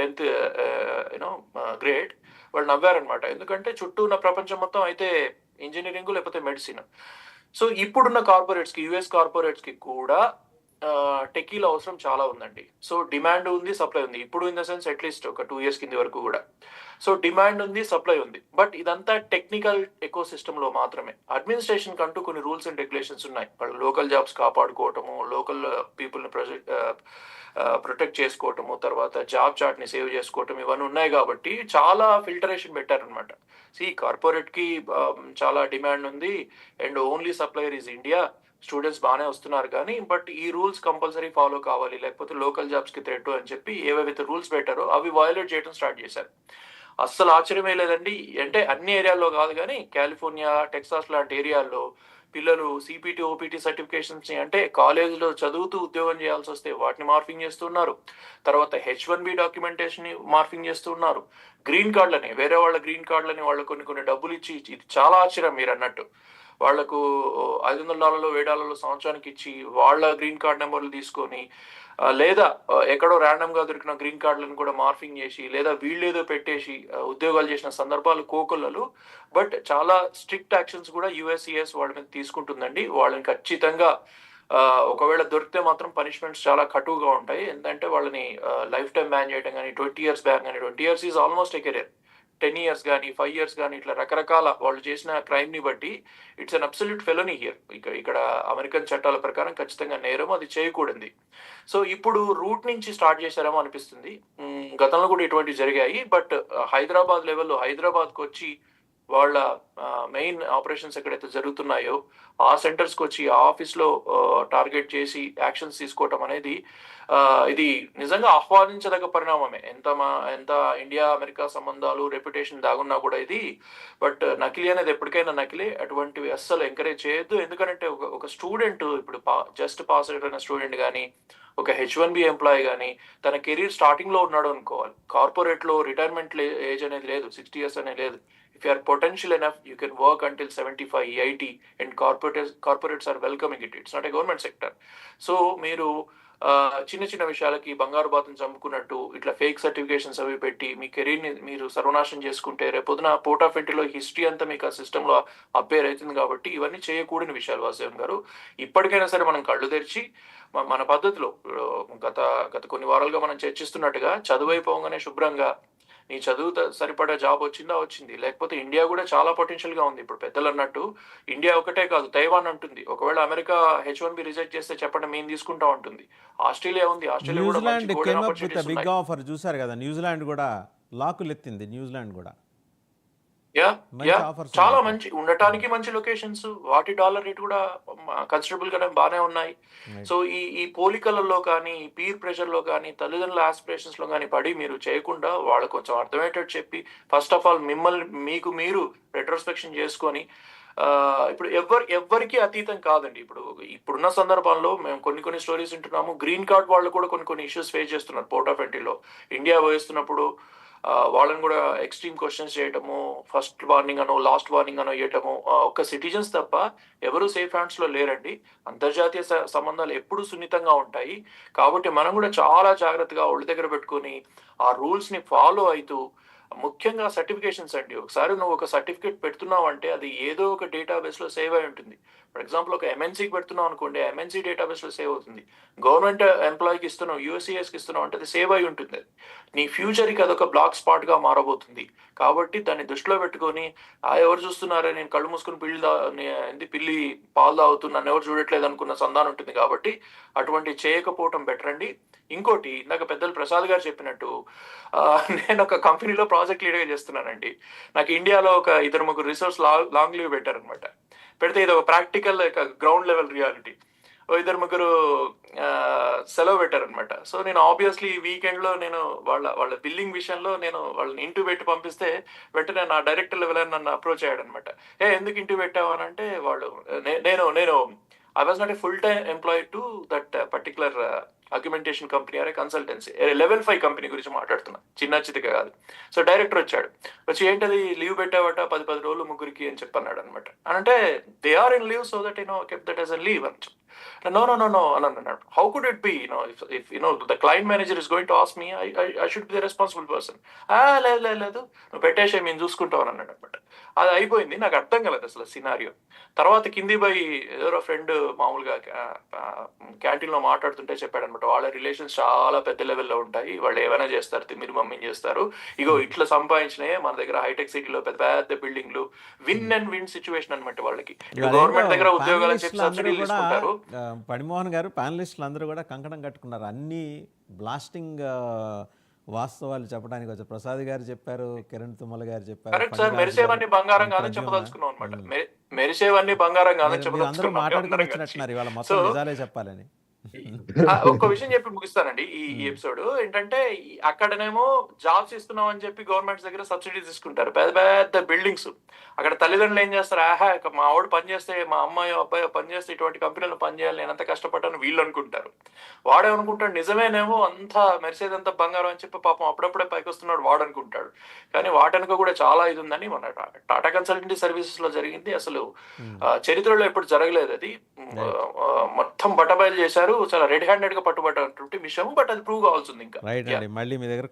10th grade, వాళ్ళు నవ్వారనమాట. ఎందుకంటే చుట్టూ ఉన్న ప్రపంచం మొత్తం అయితే ఇంజనీరింగ్ లేకపోతే మెడిసిన్. సో ఇప్పుడున్న కార్పొరేట్స్కి, యుఎస్ కార్పొరేట్స్కి కూడా టెకీల అవసరం చాలా ఉందండి. సో డిమాండ్ ఉంది, సప్లై ఉంది. ఇప్పుడు ఇన్ ద సెన్స్ అట్లీస్ట్ ఒక 2 years కింది వరకు కూడా. సో డిమాండ్ ఉంది, సప్లై ఉంది. బట్ ఇదంతా టెక్నికల్ ఎకో సిస్టంలో మాత్రమే. అడ్మినిస్ట్రేషన్ కంటూ కొన్ని రూల్స్ అండ్ రెగ్యులేషన్స్ ఉన్నాయి. వాళ్ళు లోకల్ జాబ్స్ కాపాడుకోవటము, లోకల్ పీపుల్ని ప్రొటెక్ట్ చేసుకోవటము, తర్వాత జాబ్ చార్ట్ని సేవ్ చేసుకోవటం, ఇవన్నీ ఉన్నాయి కాబట్టి చాలా ఫిల్టరేషన్ పెట్టారనమాట. కార్పొరేట్కి చాలా డిమాండ్ ఉంది and only supplier is India. Students బాగానే వస్తున్నారు కానీ బట్ ఈ రూల్స్ కంపల్సరీ ఫాలో కావాలి, లేకపోతే లోకల్ జాబ్స్కి థ్రెట్ అని చెప్పి ఏవైతే రూల్స్ పెట్టారో అవి వయోలేట్ చేయడం స్టార్ట్ చేశారు. అస్సలు ఆశ్చర్యమే లేదండి. అంటే అన్ని ఏరియాల్లో కాదు కానీ కాలిఫోర్నియా, టెక్సాస్ లాంటి ఏరియాల్లో పిల్లలు సిపిటి, ఓపీటీ సర్టిఫికేషన్స్ని అంటే కాలేజీలో చదువుతూ ఉద్యోగం చేయాల్సి వస్తే వాటిని మార్ఫింగ్ చేస్తున్నారు. తర్వాత H1B డాక్యుమెంటేషన్ని మార్ఫింగ్ చేస్తున్నారు. గ్రీన్ కార్డులని, వేరే వాళ్ళ గ్రీన్ కార్డులని వాళ్ళకు కొన్ని డబ్బులు ఇచ్చి, ఇది చాలా ఆశ్చర్యం మీరు అన్నట్టు, వాళ్లకు $500 $1000 సంవత్సరానికి ఇచ్చి వాళ్ళ గ్రీన్ కార్డ్ నెంబర్లు తీసుకొని లేదా ఎక్కడో ర్యాండమ్ గా దొరికిన గ్రీన్ కార్డులను కూడా మార్ఫింగ్ చేసి లేదా వీళ్ళేదో పెట్టేసి ఉద్యోగాలు చేసిన సందర్భాలు కోకొల్లలు. బట్ చాలా స్ట్రిక్ట్ యాక్షన్స్ కూడా యుఎస్సిఎస్ వాళ్ళ మీద తీసుకుంటుందండి. వాళ్ళని ఖచ్చితంగా ఒకవేళ దొరికితే మాత్రం పనిష్మెంట్స్ చాలా కటువుగా ఉంటాయి. ఎందుకంటే వాళ్ళని లైఫ్ టైం బ్యాన్ చేయడం కానీ, 20 years బ్యాన్ కానీ, 20 years is almost A career, 10 years కానీ, 5 years కానీ, ఇట్లా రకరకాల వాళ్ళు చేసిన క్రైమ్ని బట్టి it's an absolute felony here. ఇక్కడ అమెరికన్ చట్టాల ప్రకారం ఖచ్చితంగా నేరం, అది చేయకూడదు. సో ఇప్పుడు రూట్ నుంచి స్టార్ట్ చేశారేమో అనిపిస్తుంది. గతంలో కూడా ఇటువంటివి జరిగాయి. బట్ హైదరాబాద్ లెవెల్లో హైదరాబాద్కి వచ్చి వాళ్ళ మెయిన్ ఆపరేషన్స్ ఎక్కడైతే జరుగుతున్నాయో ఆ సెంటర్స్కి వచ్చి ఆ ఆఫీస్లో టార్గెట్ చేసి యాక్షన్స్ తీసుకోవటం అనేది ఇది నిజంగా ఆహ్వానించదగ్గ పరిణామమే. ఎంత ఇండియా అమెరికా సంబంధాలు, రెప్యుటేషన్ దాగున్నా కూడా ఇది. బట్ నకిలీ అనేది ఎప్పటికైనా నకిలీ. అటువంటివి అస్సలు ఎంకరేజ్ చేయొద్దు. ఎందుకంటే ఒక స్టూడెంట్ ఇప్పుడు జస్ట్ పాస్ అయిన స్టూడెంట్ కానీ, ఒక H1B ఎంప్లాయీ కానీ తన కెరీర్ స్టార్టింగ్లో ఉన్నాడు అనుకోవాలి. కార్పొరేట్లో రిటైర్మెంట్ ఏజ్ అనేది లేదు, 60 years అనేది లేదు. If you are potential enough, you can work until 75, 80, and corporates are welcoming it. It's not a government sector. So మీరు చిన్న చిన్న విషయాలకి బంగారు బాతుని చంపుకున్నట్టు ఇట్లా ఫేక్ సర్టిఫికేషన్స్ అవి పెట్టి మీ కెరీర్ని మీరు సర్వనాశనం చేసుకుంటే రేపొద్దున పోర్ట్ ఆఫ్ ఎంట్రీలో హిస్టరీ అంతా మీకు ఆ సిస్టంలో అపేర్ అవుతుంది. కాబట్టి ఇవన్నీ చేయకూడని విషయాలు వాసుదేవన్ గారు. ఇప్పటికైనా సరే మనం కళ్ళు తెరిచి మన పద్ధతిలో గత కొన్ని వారాలుగా మనం చర్చిస్తున్నట్టుగా చదువు అయిపోగానే శుభ్రంగా నీ చదువు సరిపడా జాబ్ వచ్చింది, లేకపోతే ఇండియా కూడా చాలా పొటెన్షియల్ గా ఉంది. ఇప్పుడు పెద్దలు అన్నట్టు ఇండియా ఒకటే కాదు, తైవాన్ అంటుంది. ఒకవేళ అమెరికా H1B రిజెక్ట్ చేస్తే చెప్పండి, మేము తీసుకుంటా ఉంటుంది. ఆస్ట్రేలియా ఉంది, ఆస్ట్రేలియా కూడా బిగ్ ఆఫర్ చూసారు కదా, న్యూజిలాండ్ కూడా లాకులు ఎత్తింది. న్యూజిలాండ్ కూడా చాలా మంచి ఉండటానికి మంచి లొకేషన్స్, వాటి డాలర్ రేట్ కూడా కన్సిడరబుల్ గానే బాగానే ఉన్నాయి. సో ఈ పోలికలలో కానీ, పీర్ ప్రెషర్ లో కానీ, తల్లిదండ్రుల ఆస్పిరేషన్స్ లో కానీ పడి మీరు చేయకుండా వాళ్ళకు కొంచెం అర్థమయ్యేటట్టు చెప్పి, ఫస్ట్ ఆఫ్ ఆల్ మీకు మీరు రెట్రోస్పెక్షన్ చేసుకొని, ఇప్పుడు ఎవ్వరికి అతీతం కాదండి. ఇప్పుడున్న సందర్భంలో మేము కొన్ని స్టోరీస్ వింటున్నాము. గ్రీన్ కార్డ్ వాళ్ళు కూడా కొన్ని ఇష్యూస్ ఫేస్ చేస్తున్నారు పోర్ట్ ఆఫ్ ఎంట్రీలో. ఇండియా వేస్తున్నప్పుడు వాళ్ళని కూడా ఎక్స్ట్రీమ్ క్వశ్చన్స్ చేయటము, ఫస్ట్ వార్నింగ్ అనో లాస్ట్ వార్నింగ్ అనో ఇవ్వటము. ఒక సిటిజన్స్ తప్ప ఎవరు సేఫ్ హ్యాండ్స్ లో లేరండి. అంతర్జాతీయ సంబంధాలు ఎప్పుడు సున్నితంగా ఉంటాయి. కాబట్టి మనం కూడా చాలా జాగ్రత్తగా ఒళ్ళ దగ్గర పెట్టుకొని ఆ రూల్స్ ని ఫాలో అవుతూ, ముఖ్యంగా సర్టిఫికేషన్స్ అండి. ఒకసారి నువ్వు ఒక సర్టిఫికేట్ పెడుతున్నావు అంటే అది ఏదో ఒక డేటాబేస్ లో సేవ్ అయి ఉంటుంది. ఫర్ ఎగ్జాంపుల్ ఒక MNCకి పెడుతున్నావు అనుకోండి, MNC డేటాబేస్ లో సేవ్ అవుతుంది. గవర్నమెంట్ ఎంప్లాయీకి ఇస్తున్నావు, USCISకి ఇస్తున్నావు అంటే అది సేవ్ అయి ఉంటుంది. నీ ఫ్యూచర్కి అదొక బ్లాక్ స్పాట్ గా మారబోతుంది. కాబట్టి దాన్ని దృష్టిలో పెట్టుకొని ఎవరు చూస్తున్నారే, నేను కళ్ళు మూసుకుని పిల్లి పాలు తాగుతున్నా, నన్ను ఎవరు చూడట్లేదు అనుకున్న సంధానం ఉంటుంది. కాబట్టి అటువంటి చేయకపోవటం బెటర్ అండి. ఇంకోటి, ఇందాక పెద్దలు ప్రసాద్ గారు చెప్పినట్టు నేను ఒక కంపెనీలో ప్రాజెక్ట్ లీడర్గా చేస్తున్నానండి. నాకు ఇండియాలో ఒక 2-3 రిసోర్స్ లాంగ్ లీవ్ పెట్టారనమాట. పెడితే ఇది ఒక ప్రాక్టికల్ గ్రౌండ్ లెవెల్ రియాలిటీ. 2-3 సెలవు పెట్టారనమాట. సో నేను ఆబ్వియస్లీ వీకెండ్ లో నేను వాళ్ళ బిల్లింగ్ విషయంలో నేను వాళ్ళని ఇంటూ పెట్టి పంపిస్తే వెంటనే నా డైరెక్టర్ లెవెల్ అని నన్ను అప్రోచ్ అయ్యాడనమాట. ఎందుకు ఇంటూ పెట్టావు అని అంటే, నేను I was not a full-time employee to that particular augmentation company అనే కన్సల్టెన్సీ, లెవెల్ 5 కంపెనీ గురించి మాట్లాడుతున్నా, చిన్నగా కాదు. సో డైరెక్టర్ వచ్చి ఏంటది లీవ్ పెట్టావట 10 రోజులు ముగ్గురికి అని చెప్పన్నాడు అనమాట. అంటే they are in leave so that kept that as a leave అని. నో అని అన్నాడు. How could it be if the client manager is going to ask me I should be the responsible person. లేదు లేదు లేదు, నువ్వు పెట్టేసే మేము చూసుకుంటాం అని అన్నాడు అనమాట. అది అయిపోయింది, నాకు అర్థం కాలేదు అసలు సినారియో. తర్వాత కింది పోయి ఎవరో ఫ్రెండ్ మామూలుగా క్యాంటీన్ లో మాట్లాడుతుంటే చెప్పాడు అనమాట, వాళ్ళ రిలేషన్స్ చాలా పెద్ద లెవెల్లో ఉంటాయి, వాళ్ళు ఏమైనా చేస్తారు, తిమ్మిరి మమ్మీ చేస్తారు, ఇగో ఇట్లా సంపాదించినాయి మన దగ్గర హైటెక్ సిటీలో పెద్ద పెద్ద బిల్డింగ్లు, విన్ అండ్ విన్ సిచ్యువేషన్ అనమాట వాళ్ళకి. గవర్నమెంట్ దగ్గర ఉద్యోగాలు అని చెప్పి ప్యానలిస్టులు అందరూ సబ్సిడీలు కూడా తీసుకుంటారు. పడిమోహన్ గారు, ప్యానలిస్టులు అందరూ కూడా కంకణం కట్టుకున్నారు. అన్ని బ్లాస్టింగ్ వాస్తవాలు చెప్పడానికి వచ్చారు. ప్రసాద్ గారు చెప్పారు, కిరణ్ తుమ్మల గారు చెప్పారు, కరెక్ట్ సార్, ఫణిరాజు గారు, మెరిసేవన్నీ బంగారం కాదని ప్రద్యుమ్న. చెప్పదలుచుకున్నాం అనమాట. మెరిసేవన్నీ బంగారం కాదని మీరు అందరూ చెప్పదలుచుకున్నాం మాట్లాడుకుని అందరం కలిసి. వచ్చినట్టున్నారు ఇవాళ సో మొత్తం నిజాలే చెప్పాలని. ఒక్క విషయం చెప్పి ముగిస్తానండి ఈ ఎపిసోడ్. ఏంటంటే అక్కడనేమో జాబ్స్ ఇస్తున్నాం అని చెప్పి గవర్నమెంట్స్ దగ్గర సబ్సిడీ తీసుకుంటారు, పెద్ద పెద్ద బిల్డింగ్స్. అక్కడ తల్లిదండ్రులు ఏం చేస్తారు, ఆహా ఇక మా ఆవిడ పని చేస్తే, మా అమ్మాయి అబ్బాయి పని చేస్తే ఇటువంటి కంపెనీలో పని చేయాలి, నేను ఎంత కష్టపడ్డాను వీళ్ళు అనుకుంటారు. వాడే అనుకుంటాడు నిజమేనేమో అంతా మెరిసేదంతా బంగారం అని చెప్పి పాపం అప్పుడప్పుడే పైకి వస్తున్నాడు వాడు అనుకుంటాడు. కానీ వాటనుక కూడా చాలా ఇది ఉందని మన టాటా కన్సల్టెన్సీ సర్వీసెస్ లో జరిగింది. అసలు చరిత్రలో ఎప్పుడు జరగలేదు అది. మొత్తం బట్టబయలు చేశారు, చాలా రెడ్ హ్యాండెడ్ గా పట్టుబడ్డటువంటి విషయం. బట్ అది ప్రూవ్ కావాల్సింది ఇంకా. రైట్ అండి, మళ్ళీ మీ దగ్గర